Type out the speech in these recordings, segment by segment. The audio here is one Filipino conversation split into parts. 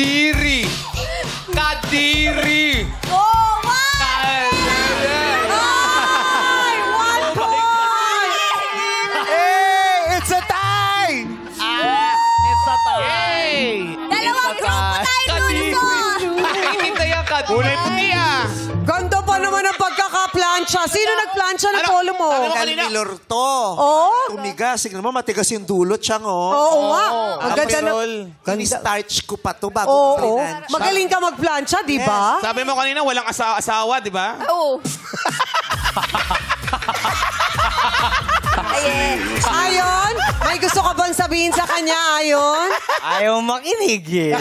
Kadiri. Kadiri. Oh, wow! Ay, 1 point! Hey, it's a tie! It's a tie. Dalawang grupo tayo lulusot. Hindi na yan, Kadiri. Kulay puti ah! Ganda pa naman ang pagkakaplansya. Sino nagplansya ng polo mo? Kalmilor to. Oo. Tumigas. Tignan mo, matigas yung dulot siyang, oh. Oo nga. Ang ganda na. Kani-starch ko pa to bago Oo. plansya. Magaling ka magplansya, di ba? Sabi mo kanina, walang asawa, di ba? Oo. Ayan. Ayon, may gusto ka bang sabihin sa kanya, Ayon? Ayaw makinig eh.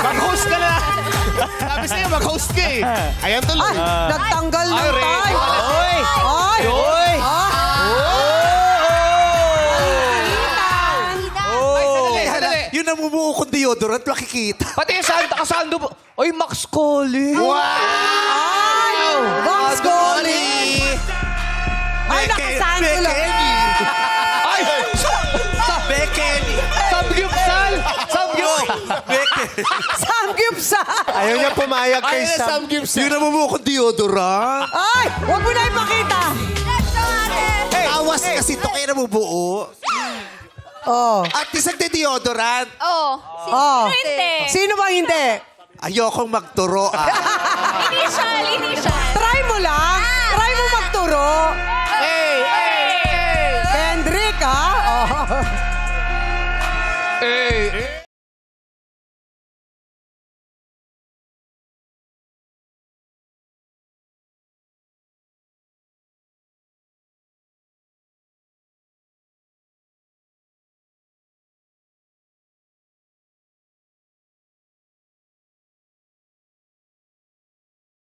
Mag-host ka na. Sabi sa'yo, mag-host ka eh. Ayan tuloy. Ay, nagtanggal ng Ay, tay. Oy! Ay! Oy! Sandali. Yung namumuo kong deodorant, makikita. Pati yung kasando po. Oy, Max Coley. Ay! Max Goli! Ay, nakasando lang. Ay! Bekeni. Samgyupsal! Samgyupsal! Ayaw niya pumayag kay Ayaw na Sam. samgyupsal. Yung namumuo kong deodorant. Ay! Huwag mo na ipakita! Let's go, ate. Tawas kasi ito kaya namubuo. Oh. At isang deodorant. Oh. Oh. Sino hindi? Sino bang hindi? Ayokong magturo ah. Initial. Try mo lang. Try mo magturo.